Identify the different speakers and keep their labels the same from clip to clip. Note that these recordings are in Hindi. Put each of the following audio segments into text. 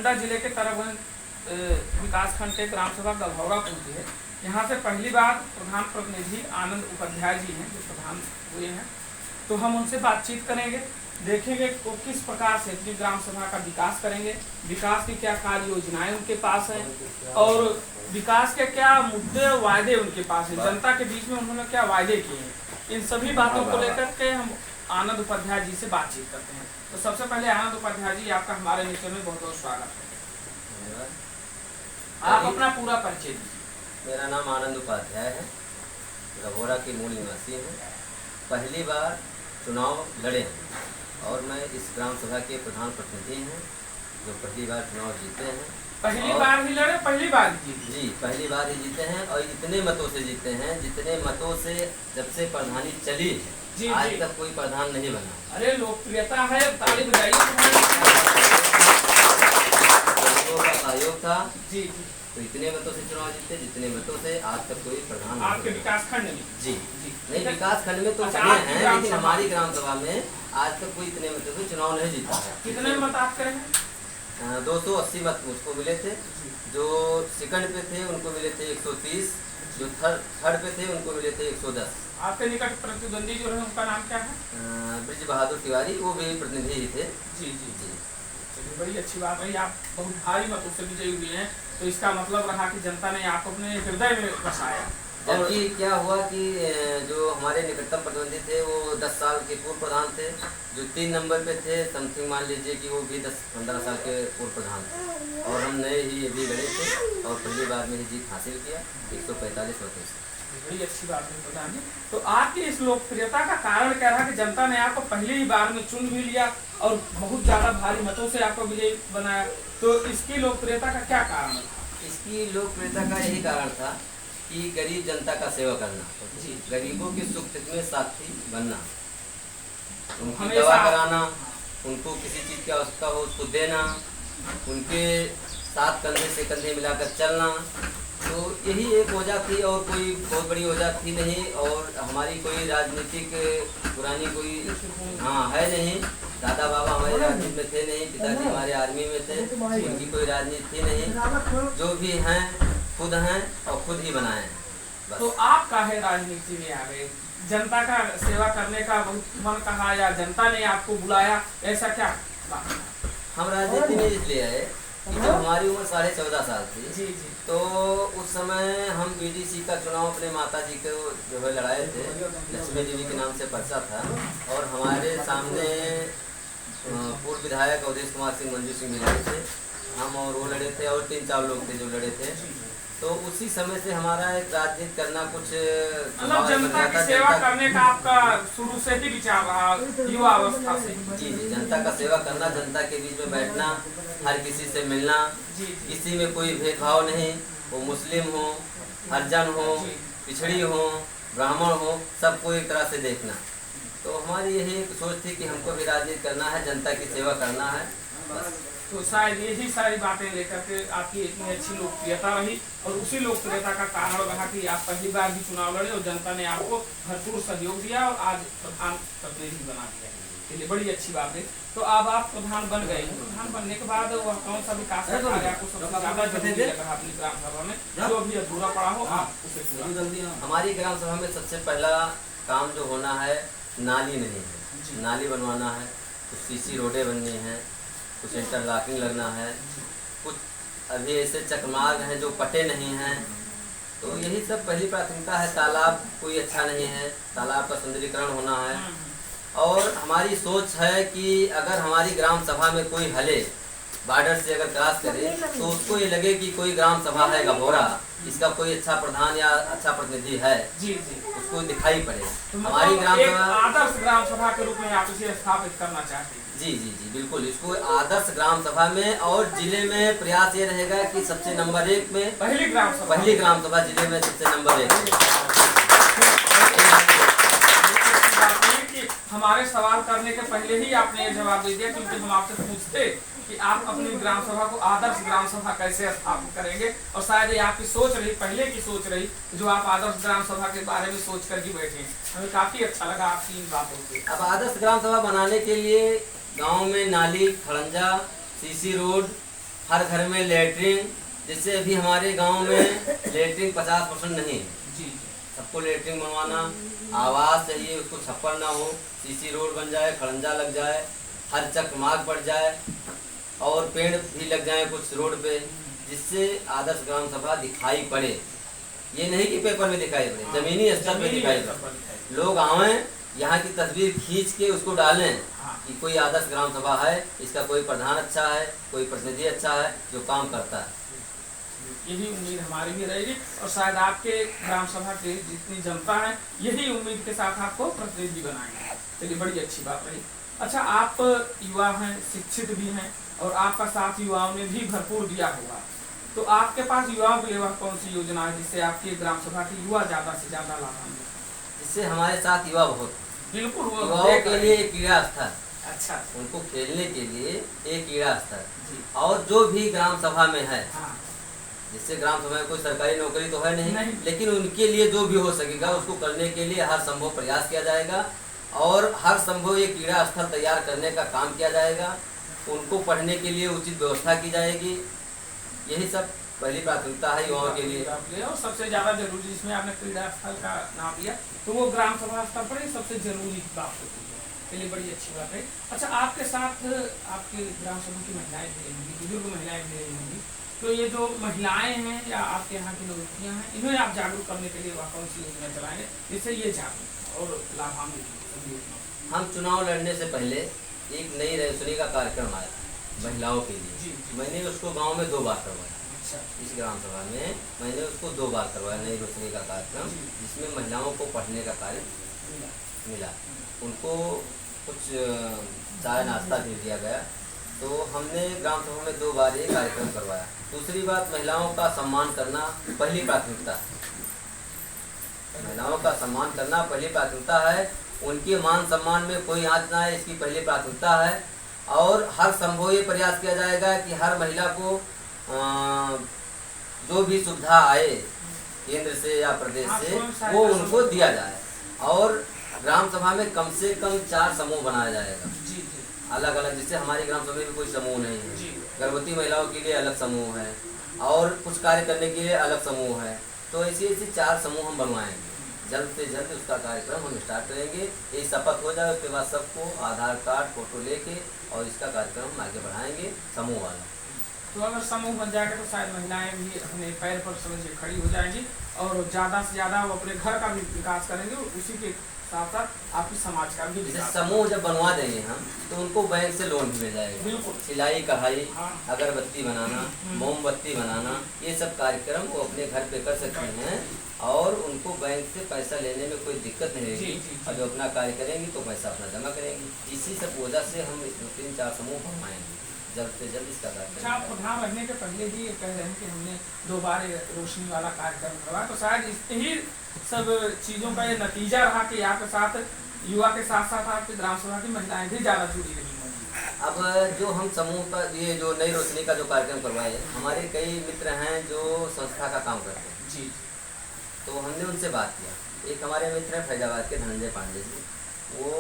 Speaker 1: नालंदा जिले के तरबगंज विकास खंड के ग्राम सभा गभौरा पहुंची है। यहाँ से पहली बार प्रधान प्रतिनिधि आनंद उपाध्याय जी हैं जो प्रधान हुए हैं, तो हम उनसे बातचीत करेंगे, देखेंगे वो किस प्रकार से अपनी ग्राम सभा का विकास करेंगे, विकास की क्या कार्य योजनाएं उनके पास है और विकास के क्या मुद्दे और वायदे उनके पास है, जनता के बीच में उन्होंने क्या वायदे किए हैं। इन सभी बातों को लेकर के हम आनंद उपाध्याय जी से बातचीत करते हैं। तो सबसे पहले आनंद उपाध्याय जी, आपका हमारे मिशन में बहुत बहुत स्वागत है। आप अपना पूरा परिचय दीजिए।
Speaker 2: मेरा नाम आनंद उपाध्याय है, गभौरा के मूल निवासी हूँ। पहली बार चुनाव लड़े हैं और मैं इस ग्राम सभा के प्रधान प्रतिनिधि हैं जो पहली बार चुनाव जीते हैं।
Speaker 1: पहली बार ही लड़े, पहली बार जीते?
Speaker 2: जी, पहली बार ही जीते हैं और इतने मतों से जीते हैं जितने मतों से जब से प्रधानी चली है आज तक कोई प्रधान नहीं बना।
Speaker 1: अरे लोकप्रियता है, ताली बजाइए।
Speaker 2: सहयोग था
Speaker 1: जी,
Speaker 2: तो इतने मतों से चुनाव जीते जितने मतों से आज तक कोई प्रधान
Speaker 1: आपके विकास खंड में?
Speaker 2: जी नहीं, विकास खंड में तो बने हैं लेकिन हमारी ग्राम सभा में आज तक कोई इतने मतों से चुनाव नहीं जीता है।
Speaker 1: कितने मत आप करेंगे?
Speaker 2: 280 मत मुझको मिले थे, जो सेकंड पे थे उनको मिले थे 130, जो थर्ड पे थे उनको मिले थे 110।
Speaker 1: आपके निकट प्रतिद्वंदी जो है उनका नाम क्या है?
Speaker 2: ब्रिज बहादुर तिवारी, वो भी प्रतिनिधि ही थे।
Speaker 1: जी जी जी, चलिए बड़ी अच्छी बात है। आप बहुत भारी मतों से विजयी हुए हैं, तो इसका मतलब रहा कि जनता ने आपको अपने हृदय में बसाया।
Speaker 2: जबकि क्या हुआ कि जो हमारे निकटतम प्रतिद्वंदी थे वो 10 साल के पूर्व प्रधान थे, जो 3 नंबर पे थे समथिंग मान लीजिए कि वो भी 10-15 साल के पूर्व प्रधान थे और हम नए ही अभी लड़े थे और पहली बार में ही जीत हासिल किया 145 वोटों से।
Speaker 1: बड़ी अच्छी बात है प्रधान जी। तो आपकी इस लोकप्रियता का कारण क्या रहा कि जनता ने आपको पहली ही बार में चुन भी लिया और बहुत ज्यादा भारी मतों से आपको विजयी बनाया, तो इसकी लोकप्रियता का क्या कारण था?
Speaker 2: इसकी लोकप्रियता का यही कारण था कि गरीब जनता का सेवा करना, जी, गरीबों के सुख दुख में साथी बनना, उनकी दवा कराना, उनको किसी चीज़ की आवश्यकता हो उसको देना, उनके साथ कंधे से कंधे मिलाकर चलना, तो यही एक वजह थी और कोई बहुत बड़ी वजह थी नहीं। और हमारी कोई राजनीतिक पुरानी कोई है नहीं, दादा बाबा हमारे राजनीति में थे नहीं, पिताजी हमारे आर्मी में थे, उनकी कोई राजनीति थी नहीं, जो भी हैं खुद हैं और खुद ही बनाए हैं।
Speaker 1: तो आप काहे राजनीति में आ गए? जनता का सेवा करने का बहुत मन कहा या जनता ने आपको बुलाया, ऐसा क्या बात?
Speaker 2: हम राजनीति में इसलिए आए कि जब हमारी उम्र 14.5 साल थी,
Speaker 1: जी जी,
Speaker 2: तो उस समय हम बीडीसी का चुनाव अपने माता जी को जो है लड़ाए थे, लक्ष्मी देवी के नाम से पर्चा था और हमारे सामने पूर्व विधायक अवधेश कुमार सिंह मंजू सिंह भी लड़े थे, हम और वो लड़े थे और 3-4 लोग थे जो लड़े थे। तो उसी समय से हमारा एक राजनीति करना कुछ
Speaker 1: मतलब जनता की सेवा करने का आपका शुरू से ही विचार रहा युवा अवस्था से?
Speaker 2: जी जी, जनता का सेवा करना, जनता के बीच में बैठना, हर किसी से मिलना, किसी में कोई भेदभाव नहीं, वो मुस्लिम हो, हरिजन हो, पिछड़ी हो, ब्राह्मण हो, सबको एक तरह से देखना। तो हमारी यही एक सोच थी कि हमको भी राजनीति करना है, जनता की सेवा करना है बस।
Speaker 1: तो शायद यही सारी बातें लेकर के आपकी इतनी अच्छी लोकप्रियता रही और उसी लोकप्रियता का कारण रहा कि आप पहली बार भी चुनाव लड़े और जनता ने आपको भरपूर सहयोग दिया और आज प्रधान प्रतिनिधि बना दिया। चलिए बड़ी अच्छी बात है। तो अब आप प्रधान बन गए, प्रधान बनने के बाद वह कौन सा विकास का कार्य आपको सबसे ज्यादा जरूरी लगा अपनी ग्राम सभा में, जो अभी अधूरा पड़ा हो आप उसे पूरा?
Speaker 2: हमारी ग्राम सभा में सबसे पहला काम जो होना है, नाली नहीं है, नाली बनवाना है, कुछ सीसी रोडें बननी हैं, कुछ इंटरलॉकिंग लगना है, कुछ अभी ऐसे चकमार्ग हैं जो पटे नहीं हैं, तो यही सब पहली प्राथमिकता है। तालाब कोई अच्छा नहीं है, तालाब का सुंदरीकरण होना है। और हमारी सोच है कि अगर हमारी ग्राम सभा में कोई हले बॉर्डर से अगर क्रॉस करे तो उसको ये लगे कि कोई ग्राम सभा है गभौरा, इसका कोई अच्छा प्रधान या अच्छा प्रतिनिधि है,
Speaker 1: जी जी,
Speaker 2: उसको दिखाई पड़े।
Speaker 1: तो
Speaker 2: हमारी ग्राम सभा
Speaker 1: आदर्श ग्राम सभा के रूप में आप इसे स्थापित करना चाहते हैं?
Speaker 2: जी जी जी बिल्कुल, इसको आदर्श ग्राम सभा में, और जिले में प्रयास ये रहेगा कि सबसे नंबर 1 में पहली ग्राम सभा जिले में सबसे नंबर 1।
Speaker 1: हमारे सवाल करने के पहले ही आपने ये जवाब दे दिया, क्योंकि हम आपसे पूछते कि आप अपनी ग्राम सभा को आदर्श ग्राम सभा कैसे स्थापित करेंगे, और शायद ये आपकी सोच रही, पहले की सोच रही, जो आप आदर्श ग्राम सभा के बारे में सोच कर ही बैठे। हमें काफी अच्छा लगा आपकी इन बातों से।
Speaker 2: अब आदर्श ग्राम सभा बनाने के लिए गांव में नाली, खड़ंजा, सीसी रोड हर घर में लेटरिन, जिससे अभी हमारे गांव में लेटरिन 50% नहीं है।
Speaker 1: जी
Speaker 2: सबको लेटरिन बनवाना, आवास चाहिए, उसको छप्पर ना हो, सीसी रोड बन जाए, खड़ंजा लग जाए, हर चकमाक बढ़ जाए और पेड़ भी लग जाए कुछ रोड पे, जिससे आदर्श ग्राम सभा दिखाई पड़े। ये नहीं कि पेपर में दिखाई पड़े, जमीनी स्तर पे दिखाई पड़े। लोग आवे, यहाँ की तस्वीर खींच के उसको डालें कि कोई आदर्श ग्राम सभा है, इसका कोई प्रधान अच्छा है, कोई प्रतिनिधि अच्छा है जो काम करता है।
Speaker 1: यही उम्मीद हमारी भी रहेगी और शायद आपके ग्राम सभा के जितनी जनता है यही उम्मीद के साथ आपको प्रतिनिधि बनाएंगे। चलिए, बड़ी अच्छी बात रही। अच्छा, आप युवा हैं, शिक्षित भी हैं और आपका साथ युवाओं ने भी भरपूर दिया होगा, तो आपके पास युवाओं के लिए वह कौन सी योजना है जिससे आपकी ग्राम सभा के युवा ज्यादा से ज्यादा लाभान्वित?
Speaker 2: जिससे हमारे साथ युवा बहुत,
Speaker 1: बिल्कुल,
Speaker 2: युवाओं के लिए एक क्रीड़ा स्थल,
Speaker 1: अच्छा,
Speaker 2: उनको खेलने के लिए एक क्रीड़ा स्थल, और जो भी ग्राम सभा में है, जिससे ग्राम सभा में कोई सरकारी नौकरी तो है नहीं, लेकिन उनके लिए जो भी हो सकेगा उसको करने के लिए हर संभव प्रयास किया जाएगा और हर संभव एक क्रीड़ा स्थल तैयार करने का काम किया जाएगा। उनको पढ़ने के लिए उचित व्यवस्था की जाएगी। यही सब पहली प्राथमिकता है युवाओं के लिए।
Speaker 1: और सबसे ज्यादा जरूरी, जिसमें आपने क्रीड़ा स्थल का नाम लिया, तो वो ग्राम सभा स्तर पर सबसे जरूरी बात होती है। चलिए, बड़ी अच्छी बात है। अच्छा, आपके साथ आपके ग्राम सभा की महिलाएं भी रहेंगी, बुजुर्ग महिलाएं भी रहेंगी, तो ये जो महिलाएं हैं या आपके यहाँ की नौकरियाँ हैं, इन्हें आप जागरूक करने के लिए वह कौन सी योजना चलाएंगे जिससे ये जागरूक और लाभान्वित?
Speaker 2: हम चुनाव लड़ने से पहले एक नई रोशनी का कार्यक्रम आया महिलाओं के लिए। मैंने उसको गांव में 2 बार करवाया।
Speaker 1: अच्छा।
Speaker 2: इस ग्राम सभा में मैंने उसको 2 बार करवाया, नई रोशनी का कार्यक्रम, जिसमें महिलाओं को पढ़ने का कार्य मिला। उनको कुछ चाय नाश्ता भी दिया गया। तो हमने ग्राम सभा में 2 बार ये कार्यक्रम करवाया। दूसरी बात, महिलाओं का सम्मान करना पहली प्राथमिकता है। महिलाओं का सम्मान करना पहली प्राथमिकता है। उनके मान सम्मान में कोई आंच ना आए, इसकी पहली प्राथमिकता है। और हर संभव ये प्रयास किया जाएगा कि हर महिला को जो भी सुविधा आए केंद्र से या प्रदेश से, वो उनको दिया जाए। और ग्राम सभा में कम से कम 4 समूह बनाया जाएगा, अलग अलग, जिससे हमारी ग्राम सभा में कोई समूह नहीं है। गर्भवती महिलाओं के लिए अलग समूह है और कुछ कार्य करने के लिए अलग समूह है। तो ऐसे 4 समूह हम बनवाएंगे। जल्द से जल्द उसका कार्यक्रम हम स्टार्ट करेंगे। ये शपथ हो जाए, उसके बाद सबको आधार कार्ड, फोटो लेके और इसका कार्यक्रम हम आगे बढ़ाएंगे समूह वाला।
Speaker 1: तो अगर समूह बन जाएगा तो शायद महिलाएं भी अपने पैर पर समझिए खड़ी हो जाएंगी और ज़्यादा से ज़्यादा वो अपने घर का भी विकास करेंगे और उसी के साथ साथ आपकी समाज का भी विकास।
Speaker 2: समूह जब बनवा देंगे हम, तो उनको बैंक से लोन भी मिल जाएगा।
Speaker 1: बिल्कुल।
Speaker 2: सिलाई कढ़ाई, अगरबत्ती बनाना, मोमबत्ती बनाना, ये सब कार्यक्रम वो अपने घर पे कर सकते हैं और उनको बैंक से पैसा लेने में कोई दिक्कत नहीं रहेगी। और जो अपना कार्य करेंगी तो पैसा अपना जमा करेंगी। इसी सब वजह से हम 3-4 समूह बनवाएंगे जल्द से जल्द इसका कार्यक्रम।
Speaker 1: आप प्रधान रहने के पहले भी कह रहे हैं कि हमने 2 बार रोशनी वाला कार्यक्रम करवाया, तो शायद यही सब चीज़ों का ये नतीजा रहा कि आपके साथ युवा के साथ साथ आपकी ग्राम सभा की महिलाएं भी ज़्यादा जुड़ी रही होंगी।
Speaker 2: अब जो हम समूह का ये जो नई रोशनी का जो कार्यक्रम करवाए, हमारे कई मित्र हैं जो संस्था का काम करते हैं
Speaker 1: जी।
Speaker 2: तो हमने उनसे बात किया। एक हमारे मित्र हैं फैजाबाद के धनंजय पांडे जी, वो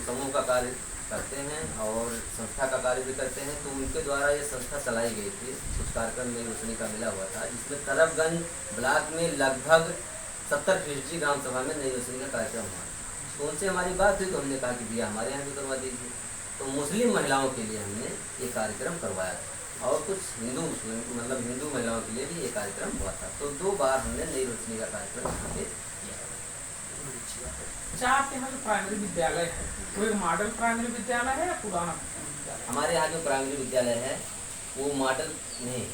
Speaker 2: समूह का कार्य करते हैं और संस्था का कार्य भी करते हैं। तो उनके द्वारा ये संस्था चलाई गई थी। कुछ कार्यक्रम नई रोशनी का मिला हुआ था, जिसमें तरफगंज ब्लॉक में लगभग 70% ग्राम सभा में नई रोशनी का कार्यक्रम हुआ। तो उनसे हमारी बात हुई तो हमने कहा कि भैया हमारे यहाँ भी करवा दीजिए। तो मुस्लिम महिलाओं के लिए हमने ये कार्यक्रम करवाया था और कुछ हिंदू महिलाओं के लिए भी ये कार्यक्रम हुआ था। तो 2 बार हमने नई रोशनी का कार्यक्रम यहाँ पे किया।
Speaker 1: अच्छा, आपके यहाँ जो प्राइमरी विद्यालय है वो एक मॉडल प्राइमरी विद्यालय है या पुराना विद्यालय?
Speaker 2: हमारे यहाँ जो प्राइमरी विद्यालय है वो मॉडल नहीं,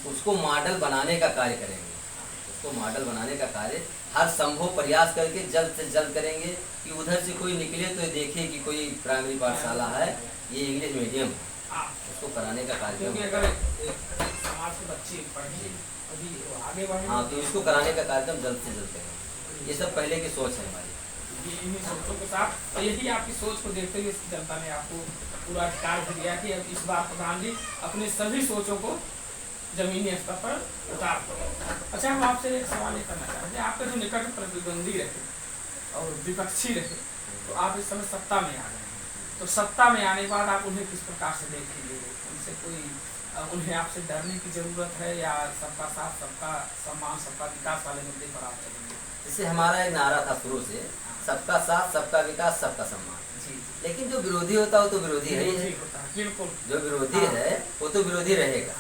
Speaker 2: उसको मॉडल बनाने का कार्य करेंगे। उसको मॉडल बनाने का कार्य हर संभव प्रयास करके जल्द से जल्द करेंगे कि उधर से कोई निकले तो देखे कि कोई प्राइमरी पाठशाला है, ये इंग्लिश मीडियम है, उसको कराने का कार्यक्रम।
Speaker 1: क्योंकि अगर समाज के बच्चे पढ़े अभी आगे बढ़े,
Speaker 2: हाँ, तो इसको कराने का कार्यक्रम जल्द से जल्द करेंगे। ये सब पहले की सोच है हमारी।
Speaker 1: इन्हीं सोचों के साथ, तो यही आपकी सोच को देखते हुए जनता ने आपको पूरा अधिकार भी दिया कि अब इस बार प्रधान जी अपनी सभी सोचों को जमीनी स्तर पर उतार दो। अच्छा, हम आपसे एक सवाल ये करना चाहेंगे। आपके जो निकट प्रतिद्वंदी रहे और विपक्षी रहे, तो आप इस समय सत्ता में आ गए हैं, तो सत्ता में आने के बाद आप उन्हें किस प्रकार से देखेंगे? उनसे कोई उन्हें आपसे डरने की जरूरत है, या सबका साथ सबका सम्मान सबका विकास वाले मुद्दे पर आप चलेंगे?
Speaker 2: जैसे हमारा एक नारा था शुरू से, सबका साथ सबका विकास सबका सम्मान।
Speaker 1: जी,
Speaker 2: लेकिन जो विरोधी होता है वो तो विरोधी है ही है,
Speaker 1: होता है बिल्कुल।
Speaker 2: जो विरोधी
Speaker 1: हाँ।
Speaker 2: है वो तो विरोधी रहेगा,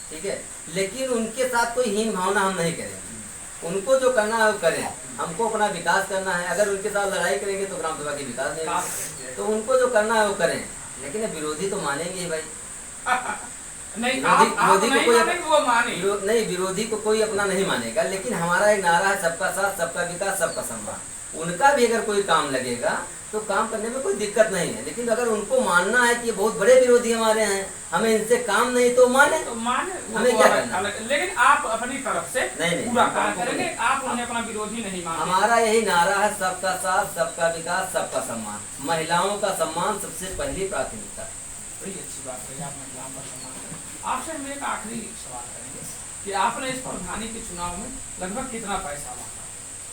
Speaker 2: ठीक है। लेकिन उनके साथ कोई हीन भावना हम नहीं करेंगे, उनको जो करना है वो करें। हमको अपना विकास करना है, अगर उनके साथ लड़ाई करेंगे तो ग्राम सभा की विकास नहीं होगा। तो उनको जो करना है वो करें, लेकिन विरोधी तो मानेंगे ही भाई।
Speaker 1: नहीं,
Speaker 2: विरोधी को कोई
Speaker 1: वो माने
Speaker 2: नहीं, विरोधी को कोई अपना नहीं मानेगा। लेकिन हमारा एक नारा है सबका साथ सबका विकास सबका सम्मान। उनका भी अगर कोई काम लगेगा तो काम करने में कोई दिक्कत नहीं है। लेकिन अगर उनको मानना है कि ये बहुत बड़े विरोधी हमारे हैं, हमें इनसे काम नहीं, तो माने हमें क्या करना।
Speaker 1: लेकिन आप अपनी तरफ से
Speaker 2: नहीं
Speaker 1: पूरा काम करेंगे, आप उन्हें अपना विरोधी नहीं मानेंगे।
Speaker 2: हमारा यही नारा है, सबका साथ सबका विकास सबका सम्मान। महिलाओं का सम्मान सबसे पहली प्राथमिकता।
Speaker 1: बड़ी अच्छी बात है, आप महिलाओं का सम्मान करें। आपसे हम एक आखिरी सवाल करेंगे कि आपने इस प्रधानी के चुनाव में लगभग कितना पैसा मांगा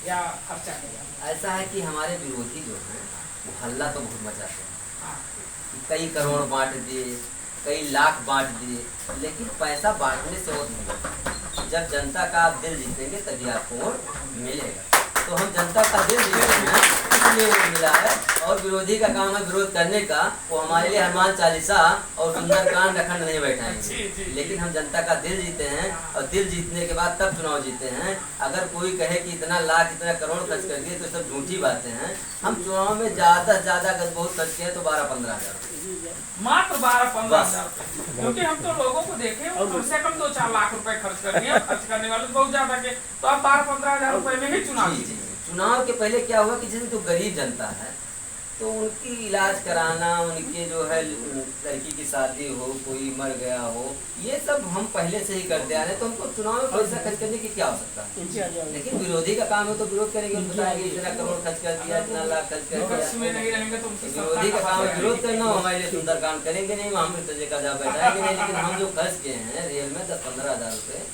Speaker 1: या खर्चा किया?
Speaker 2: ऐसा है कि हमारे विरोधी जो हैं वो हल्ला तो बहुत मचाते हैं,
Speaker 1: हाँ।
Speaker 2: कई करोड़ बांट दिए, कई लाख बांट दिए, लेकिन पैसा बांटने से वोट नहीं मिलता। जब जनता का आप दिल जीतेंगे तभी आपको वोट मिलेगा। तो हम जनता का दिल जीते हैं इसलिए वोट मिला है। और विरोधी का काम है विरोध करने का, वो हमारे लिए हनुमान चालीसा और सुंदरकांड अखंड नहीं बैठाएंगे। लेकिन हम जनता का दिल जीते हैं, और दिल जीतने के बाद तब चुनाव जीते हैं। अगर कोई कहे कि इतना लाख इतना करोड़ खर्च कर दिए तो सब झूठी बातें हैं। हम चुनाव में ज्यादा से ज्यादा अगर बहुत खर्च किए तो 12-15 हज़ार,
Speaker 1: मात्र 12-15 हज़ार। क्योंकि हम तो लोगों को देखे कम से कम 2-4 लाख रुपए खर्च कर दिए, खर्च करने वाले बहुत ज्यादा के, तो आप 12-15 हज़ार रुपए में ही चुनाव जीते।
Speaker 2: चुनाव के पहले क्या हुआ कि जैसे जो गरीब जनता है तो उनकी इलाज कराना, उनके जो है लड़की की शादी हो, कोई मर गया हो, ये सब हम पहले से ही करते आ रहे हैं। तो हमको चुनाव में पैसा खर्च करने की क्या आवश्यकता है। लेकिन विरोधी का काम है तो विरोध करेंगे, बताएंगे इतना करोड़ खर्च कर दिया, इतना लाख खर्च कर दिया। विरोधी का काम है विरोध करना, हमारे लिए सुंदरकांड करेंगे नहीं, हम का जवाब बैठाएंगे नहीं। लेकिन हम जो खर्च किए हैं रियल में 10-15 हज़ार रुपये,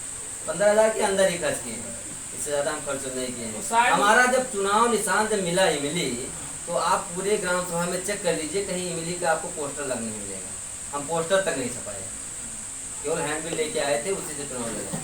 Speaker 2: 15 हज़ार के अंदर ही खर्च किए हैं, इससे ज्यादा हम खर्च नहीं किए हैं। हमारा जब चुनाव निशान जब मिला इमली, तो आप पूरे ग्राम सभा में चेक कर लीजिए, कहीं इमली का आपको पोस्टर लगने मिलेगा। हम पोस्टर तक नहीं छपाए, केवल हैंडबिल लेके आए थे, उसी से चुनाव लड़ा।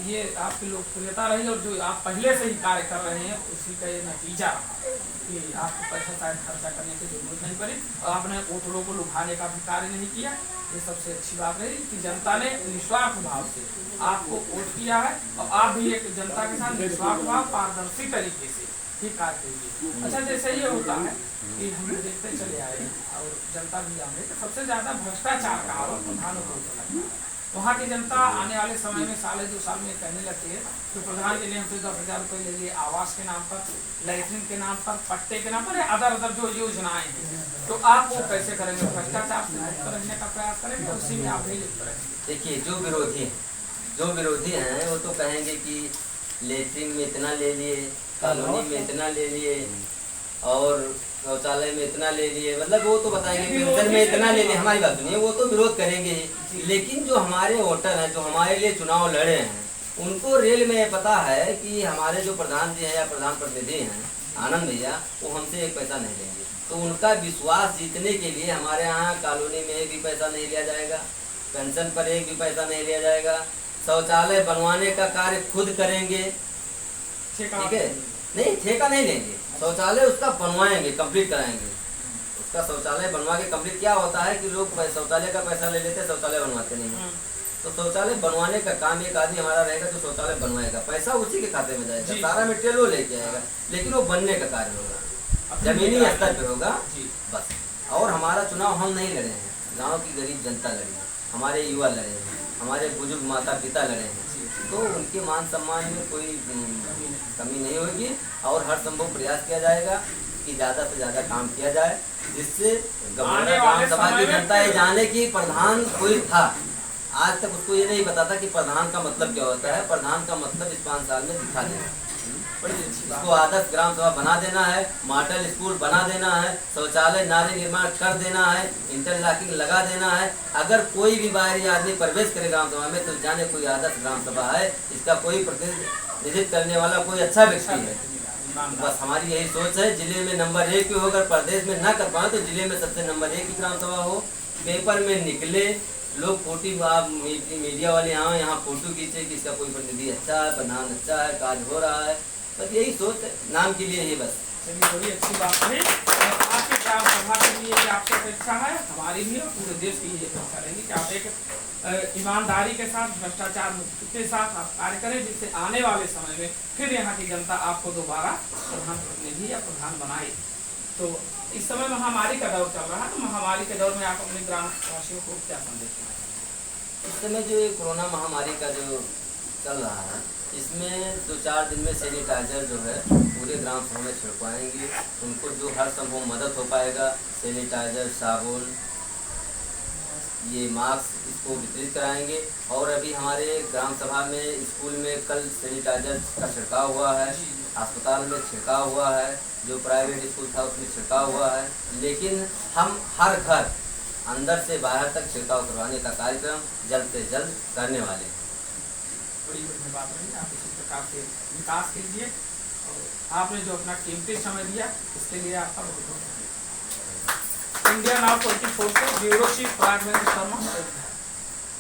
Speaker 1: ये आपकी लोकप्रियता रही और जो आप पहले से ही कार्य कर रहे हैं उसी का ये नतीजा रहा कि आपको पैसा शायद खर्चा करने की जरूरत नहीं पड़ी, और आपने वोटरों को लुभाने का भी कार्य नहीं किया। ये सबसे अच्छी बात रही कि जनता ने निस्वार्थ भाव से आपको वोट किया है, और आप भी एक जनता के साथ निस्वार्थ भाव पारदर्शी तरीके से ही कार्य करिए। अच्छा, जैसे ये होता है कि हम देखते चले आए और जनता भी जान रही, सबसे ज्यादा भ्रष्टाचार का आरोप प्रधानों को लगता है। वहाँ की जनता आने वाले समय में साल 2 साल में कहने लगती है कि प्रधान जी ने हमसे 10,000 रुपये ले लिए, आवास के नाम पर, लैट्रिन के नाम पर, पट्टे के नाम पर, अदर जो योजनाएं हैं, तो आप वो कैसे करेंगे? भ्रष्टाचार से मुक्त रहने का प्रयास करेंगे, उसी में आप भी लिप्त रहेंगे।
Speaker 2: देखिए, जो विरोधी हैं वो तो कहेंगे कि लैट्रिन में इतना ले लिए, कॉलोनी में इतना ले लिए, और शौचालय में इतना ले लिए, मतलब वो तो बताएंगे पेंशन में इतना ले लिए। हमारी बात सुनिए, वो तो विरोध करेंगे ही। लेकिन जो हमारे वोटर हैं, जो हमारे लिए चुनाव लड़े हैं, उनको रेल में पता है कि हमारे जो प्रधान जी हैं या प्रधान प्रतिनिधि हैं आनंद भैया, वो हमसे एक पैसा नहीं लेंगे। तो उनका विश्वास जीतने के लिए हमारे यहाँ कॉलोनी में एक भी पैसा नहीं लिया जाएगा, पेंशन पर एक भी पैसा नहीं लिया जाएगा, शौचालय बनवाने का कार्य खुद करेंगे, ठीक है, नहीं ठेका नहीं लेंगे, शौचालय उसका बनवाएंगे, कंप्लीट कराएंगे। उसका शौचालय बनवा के कंप्लीट, क्या होता है कि लोग शौचालय का पैसा ले लेते हैं, शौचालय बनवाते नहीं। तो शौचालय बनवाने का काम एक आदमी हमारा रहेगा जो शौचालय बनवाएगा, पैसा उसी के खाते में जाएगा, सारा मटेरियल वो लेके आएगा, लेकिन वो बनने का कार्य होगा, जमीनी स्तर पे होगा बस। और हमारा चुनाव हम नहीं लड़े हैं, गाँव की गरीब जनता लड़ी है, हमारे युवा लड़े हैं, हमारे बुजुर्ग माता पिता लड़े हैं। तो उनके मान सम्मान में कोई कमी नहीं होगी, और हर संभव प्रयास किया जाएगा कि ज़्यादा से ज़्यादा काम किया जाए, जिससे ग्राम सभा की जनता ये जाने कि प्रधान कोई था। आज तक उसको ये नहीं पता था कि प्रधान का मतलब क्या होता है। प्रधान का मतलब इस 5 साल में दिखा देना, इसको आदर्श ग्राम सभा बना देना है, मॉडल स्कूल बना देना है, शौचालय नाली निर्माण कर देना है, इंटरलॉकिंग लगा देना है। अगर कोई भी बाहरी आदमी प्रवेश करे ग्राम सभा में तो जाने कोई आदर्श ग्राम सभा है, इसका कोई प्रतिनिधित्व करने वाला कोई अच्छा व्यक्ति है। बस हमारी यही सोच है, जिले में नंबर 1 की हो, अगर प्रदेश में ना कर पाए तो जिले में सबसे नंबर 1 की ग्राम सभा हो, पेपर में निकले, लोग फोटो, आप मीडिया वाले आए यहाँ फोटो खींचे कि इसका कोई प्रतिनिधि अच्छा है, प्रधान अच्छा है, कार्य हो रहा है, बस यही सोच है, नाम के लिए ही बस।
Speaker 1: चलिए बड़ी अच्छी बात है। और आपकी ग्राम सभा के लिए भी आपसे अपेक्षा है, हमारी भी और पूरे देश की ये अपेक्षा रहेगी कि आप एक ईमानदारी के साथ, भ्रष्टाचार मुक्ति के साथ आप कार्य करें, जिससे आने वाले समय में फिर यहाँ की जनता आपको दोबारा प्रधान प्रतिनिधि या प्रधान बनाए। तो इस समय महामारी का दौर चल रहा है, तो महामारी के दौर में आप अपने ग्राम वासियों को क्या संदेश देना चाहेंगे?
Speaker 2: इस समय जो ये कोरोना महामारी का जो चल रहा है, इसमें 2-4 दिन में सैनिटाइजर जो है पूरे ग्राम सभा में छिड़कवाएंगे। उनको जो हर संभव मदद हो पाएगा, सैनिटाइजर, साबुन, ये मास्क, इसको वितरित कराएंगे। और अभी हमारे ग्राम सभा में, स्कूल में कल सैनिटाइजर का छिड़काव हुआ है, अस्पताल में छिड़काव हुआ है, जो प्राइवेट स्कूल था उसमें छिड़काव हुआ है। लेकिन हम हर घर अंदर से बाहर तक छिड़काव करवाने का कार्यक्रम जल्द से जल्द करने वाले हैं।
Speaker 1: बड़ी बढ़िया बात रही, आप इसी प्रकार से विकास कीजिए। और आपने जो अपना कीमती समय दिया, इसके लिए आपका बहुत बहुत धन्यवाद। इंडिया नाउ 24 से ब्यूरो चीफ राघवेंद्र शर्मा।